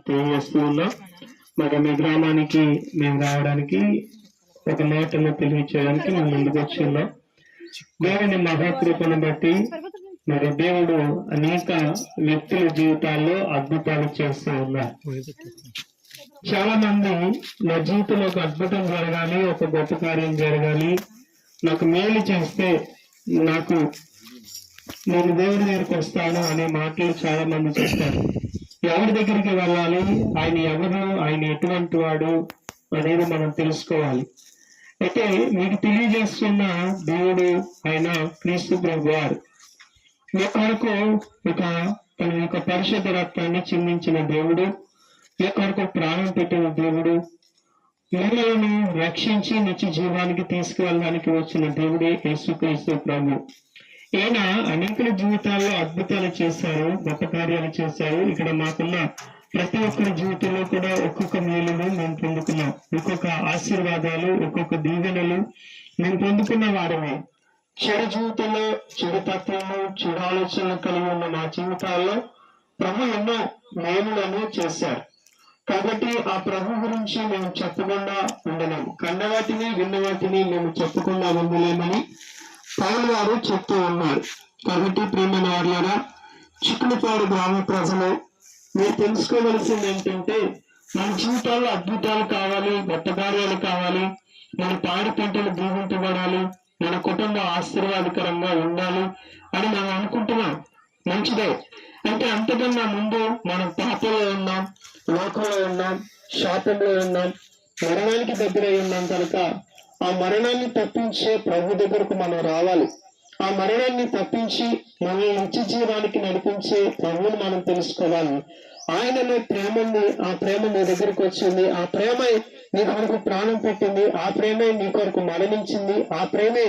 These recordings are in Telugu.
తెలియజేస్తూ ఉన్నాం. మరి మీ గ్రామానికి మేము రావడానికి ఒక మాటను తెలియచేయడానికి మేము ముందుకు వచ్చి ఉన్నాం. దేవుని మహాకృపను బట్టి మరి దేవుడు అనేక వ్యక్తుల జీవితాల్లో అద్భుతాలు చేస్తూ ఉన్నారు. చాలా మంది నా జీవితంలో ఒక అద్భుతం జరగాలి, ఒక గొప్ప కార్యం జరగాలి, నాకు మేలు చేస్తే నేను దేవుడి దగ్గరికి వస్తాను అనే మాటలు చాలా మంది చెప్తారు. ఎవరి దగ్గరికి వెళ్ళాలి, ఆయన ఎవరు, ఆయన ఎటువంటి వాడు అనేది మనం తెలుసుకోవాలి. అయితే మీకు తెలియజేస్తున్న దేవుడు ఆయన క్రీస్తు ప్రభు వారు మీ కొరకు తన యొక్క పరిశుద్ధ రక్తాన్ని చిందించిన దేవుడు, మీ కొరకు ప్రాణం పెట్టిన దేవుడు, మిమ్మల్ని రక్షించి నిత్య జీవానికి తీసుకువెళ్ళడానికి వచ్చిన దేవుడే యేసుక్రీస్తు ప్రభు. ఈయన అనేకుల జీవితాల్లో అద్భుతాలు చేశారు, గొప్ప కార్యాలు చేశారు. ఇక్కడ మాకున్న ప్రతి ఒక్కరి జీవితంలో కూడా ఒక్కొక్క మేలును మేము పొందుకున్నాం, ఒక్కొక్క ఆశీర్వాదాలు, ఒక్కొక్క దీవెనలు మేము పొందుకున్న వారమే. చెడు జీవితంలో చెడు తత్వము, చెడు ఆలోచనలు కలిగి ఉన్న మా జీవితాల్లో ప్రభు ఎన్నో మేలులను చేశారు. కాబట్టి ఆ ప్రభు గురించి మేము చెప్పకుండా ఉండలేము, కన్నవాటిని విన్నవాటిని మేము చెప్పకుండా ఉండలేమని పౌలు గారు చెప్తూ ఉన్నారు. కాబట్టి ప్రియమైన వారులారా, చిక్కులపాడు గ్రామ ప్రజలు మీరు తెలుసుకోవలసింది ఏంటంటే, మన జీవితాల్లో అద్భుతాలు కావాలి, గొప్ప కార్యాలు కావాలి, మన పాడి పంటలు దీవించబడాలి, మన కుటుంబం ఆశీర్వాదకరంగా ఉండాలి అని మనం అనుకుంటున్నాం. మంచిదే. అంటే అంతకన్నా ముందు మనం పాపంలో ఉన్నాం, లోకంలో ఉన్నాం, శాపంలో ఉన్నాం, మరణానికి దగ్గరై ఉన్నాం. కనుక ఆ మరణాన్ని తప్పించే ప్రభు దగ్గరకు మనం రావాలి. ఆ మరణాన్ని తప్పించి మనల్ని నిత్య జీవానికి నడిపించే ప్రభువుని మనం తెలుసుకోవాలి. ఆయనలో ప్రేమ ఉంది, ఆ ప్రేమ నీ దగ్గరకు వచ్చింది, ఆ ప్రేమ నీ కొరకు ప్రాణం పెట్టింది, ఆ ప్రేమే నీ కొరకు మరణించింది, ఆ ప్రేమే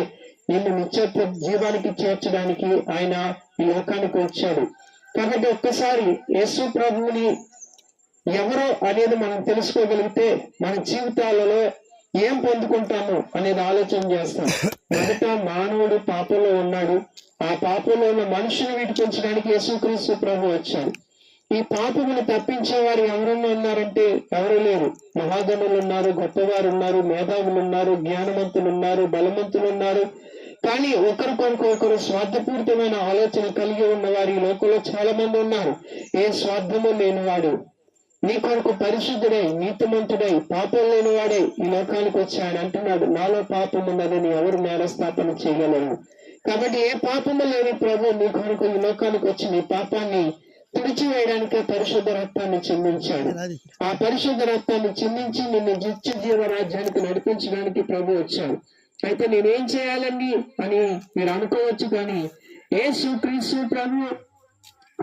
నిన్ను నిత్య జీవానికి చేర్చడానికి ఆయన ఈ లోకానికి వచ్చాడు. కాబట్టి ఒక్కసారి యేసు ప్రభువుని ఎవరో అనేది మనం తెలుసుకోగలిగితే మన జీవితాలలో ఏం పొందుకుంటాము అనేది ఆలోచన చేస్తాం. మొదట మానవుడు పాపంలో ఉన్నాడు, ఆ పాపంలో ఉన్న మనుషుని విడిపించడానికి యేసుక్రీస్తు ప్రభు వచ్చాడు. ఈ పాపమును తప్పించే వారు ఎవరన్నా ఉన్నారంటే ఎవరు లేరు. మహాగణులు ఉన్నారు, గొప్పవారు ఉన్నారు, మేధావులు ఉన్నారు, జ్ఞానవంతులు ఉన్నారు, బలవంతులు ఉన్నారు. కానీ ఒకరి కొరకు ఒకరు స్వార్థపూరితమైన ఆలోచన కలిగి ఉన్న వారి లోకంలో చాలా మంది ఉన్నారు. ఏ స్వార్థము లేనివాడు, నీ కొరకు పరిశుద్ధుడై, నీతిమంతుడై, పాపం లేనివాడే ఈ లోకానికి వచ్చాడు అంటున్నాడు. నాలో పాపం ఉన్నదని ఎవరు నేరస్థాపన చేయగలరు. కాబట్టి ఏ పాపము లేని ప్రభు నీ కొరకు ఈ లోకానికి వచ్చి నీ పాపాన్ని తుడిచివేయడానికే పరిశుద్ధ రక్తాన్ని చిందించాడు. ఆ పరిశుద్ధ రక్తాన్ని చిందించి నిన్ను నిత్య జీవ రాజ్యానికి నడిపించడానికి ప్రభు వచ్చాడు. అయితే నేనేం చేయాలండి అని మీరు అనుకోవచ్చు, కానీ యేసుక్రీస్తు ప్రభు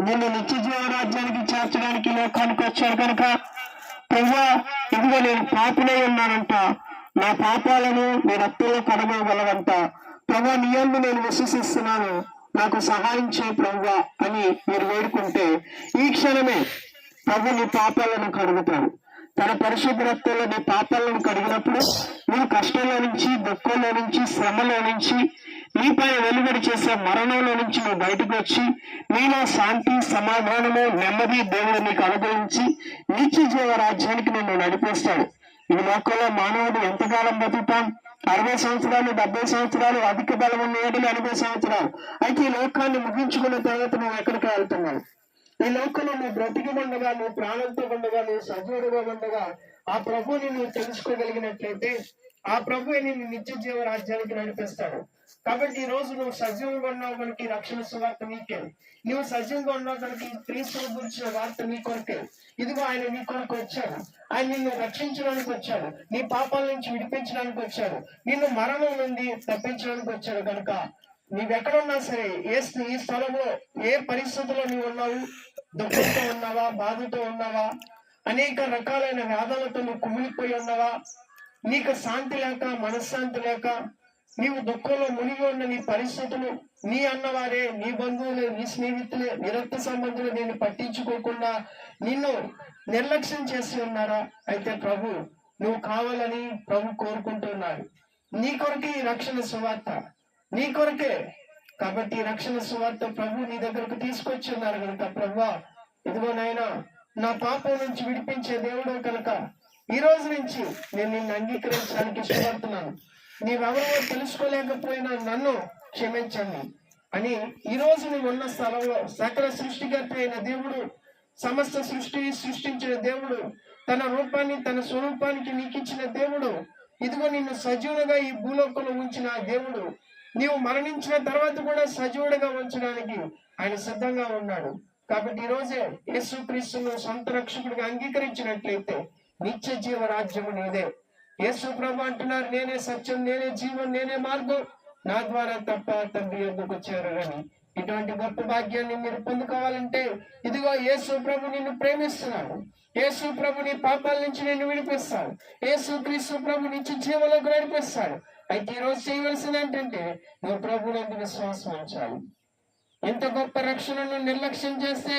నిన్ను నిత్య జీవ రాజ్యానికి చేర్చడానికి లోకానికి వచ్చాడు. కనుక ప్రభువా, ఇదిగో నేను పాపలై ఉన్నానంట, నా పాపాలను నీ రక్తంలో కడగగలవంట, ప్రభువా నీ యందు నేను విశ్వసిస్తున్నాను, నాకు సహాయం చేయ ప్రభువా అని మీరు వేడుకుంటే ఈ క్షణమే ప్రభు నీ పాపాలను కడుగుతాడు. తన పరిశుద్ధ రక్తంలో నీ పాపాలను కడిగినప్పుడు నువ్వు కష్టంలో నుంచి, దుఃఖంలో నుంచి, శ్రమలో నుంచి, నీపై వెలువడి చేసే మరణంలో నుంచి నువ్వు బయటకు వచ్చి నీలో శాంతి, సమాధానము, నెమ్మది దేవుడు నీకు అనుగ్రహించి నిత్య జీవ రాజ్యానికి నిన్ను నడిపిస్తాడు. ఈ లోకంలో మానవుడు ఎంతకాలం బతుకుతాం? 60 సంవత్సరాలు, 70 సంవత్సరాలు, అధిక బలం ఉన్న 80 సంవత్సరాలు. అయితే ఈ లోకాన్ని ముగించుకున్న తర్వాత నువ్వు ఎక్కడికి వెళ్తున్నావు? ఈ లోకంలో నువ్వు బ్రతికి ఉండగా, నువ్వు ప్రాణంతో ఉండగా, నువ్వు సజీవుడుగా ఉండగా ఆ ప్రభుని నువ్వు తెలుసుకోగలిగినట్లయితే ఆ ప్రభు నిన్ను నిత్య జీవ రాజ్యానికి నడిపిస్తాడు. కాబట్టి ఈ రోజు నువ్వు సజీవంగా ఉన్నావు కనుక రక్షణ సువార్త నీకే. నువ్వు సజీవంగా ఉన్నావు కనుక క్రీస్తుని గురించిన వార్త నీ కొరకే. ఇదిగో ఆయన నీ కొరకు వచ్చాడు, ఆయన నిన్ను రక్షించడానికి వచ్చాడు, నీ పాపాల నుంచి విడిపించడానికి వచ్చాడు, నిన్ను మరణం నుండి తప్పించడానికి వచ్చాడు. కనుక నీవెక్కడున్నా సరే, ఈ స్థలంలో ఏ పరిస్థితుల్లో నీవు ఉన్నావు, దుఃఖంతో ఉన్నావా, బాధతో ఉన్నావా, అనేక రకాలైన వ్యాధులతో నువ్వు కుమిలిపోయి ఉన్నావా, నీకు శాంతి లేక, మనశ్శాంతి లేక, నీవు దుఃఖంలో మునిగి ఉన్న నీ పరిస్థితులు, నీ అన్నవారే, నీ బంధువులే, నీ స్నేహితులే, నీ రక్త సంబంధులు నేను పట్టించుకోకుండా నిన్ను నిర్లక్ష్యం చేసి ఉన్నారా? అయితే ప్రభు నువ్వు కావాలని ప్రభు కోరుకుంటున్నాడు. నీ కొరకే ఈ రక్షణ సువార్త, నీ కొరకే. కాబట్టి రక్షణ సువార్త ప్రభు నీ దగ్గరకు తీసుకొచ్చి ఉన్నారు కనుక ప్రభువా, ఇదిగో నాయనా నా పాపం నుంచి విడిపించే దేవుడు కనుక ఈ రోజు నుంచి నేను నిన్ను అంగీకరించడానికి ఇష్టపడుతున్నాను. నీవెవరో తెలుసుకోలేకపోయినా నన్ను క్షమించండి అని ఈ రోజు నువ్వు ఉన్న స్థలంలో సకల సృష్టికర్త అయిన దేవుడు, సమస్త సృష్టించిన దేవుడు, తన రూపాన్ని తన స్వరూపానికి నీకు ఇచ్చిన దేవుడు, ఇదిగో నిన్ను సజీవుడుగా ఈ భూలోకంలో ఉంచిన దేవుడు నీవు మరణించిన తర్వాత కూడా సజీవుడిగా ఉంచడానికి ఆయన సిద్ధంగా ఉన్నాడు. కాబట్టి ఈ రోజే యేసుక్రీస్తును సొంత రక్షకుడిగా అంగీకరించినట్లయితే నిత్య జీవ రాజ్యము నీదే. యేసు ప్రభు అంటున్నారు, నేనే సత్యం, నేనే జీవం, నేనే మార్గం, నా ద్వారా తప్ప తండ్రి యొద్దకు చేరరని. ఇటువంటి గొప్ప భాగ్యాన్ని మీరు పొందుకోవాలంటే ఇదిగో యేసు ప్రభు నిన్ను ప్రేమిస్తున్నాడు. యేసు ప్రభు నీ పాపాల నుంచి నిన్ను విడిపిస్తాడు. యేసు క్రీస్తు ప్రభు నుంచి జీవంలోకి నడిపిస్తాడు. అయితే ఈ రోజు చేయవలసింది ఏంటంటే నువ్వు ప్రభువునందు విశ్వాసం ఉంచాలి. ఇంత గొప్ప రక్షణను నిర్లక్ష్యం చేస్తే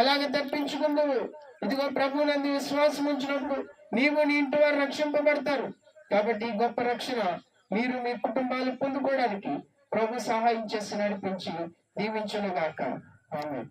ఎలాగ తప్పించుకుందావు? ఇదిగో ప్రభువునందు విశ్వాసం ఉంచినప్పుడు నీవు నీ ఇంటి వారు రక్షింపబడతారు. కాబట్టి ఈ గొప్ప రక్షణ మీరు మీ కుటుంబాలు పొందుకోవడానికి ప్రభు సహాయం చేసి నడిపించి దీవించునుగాక. ఆమేన్.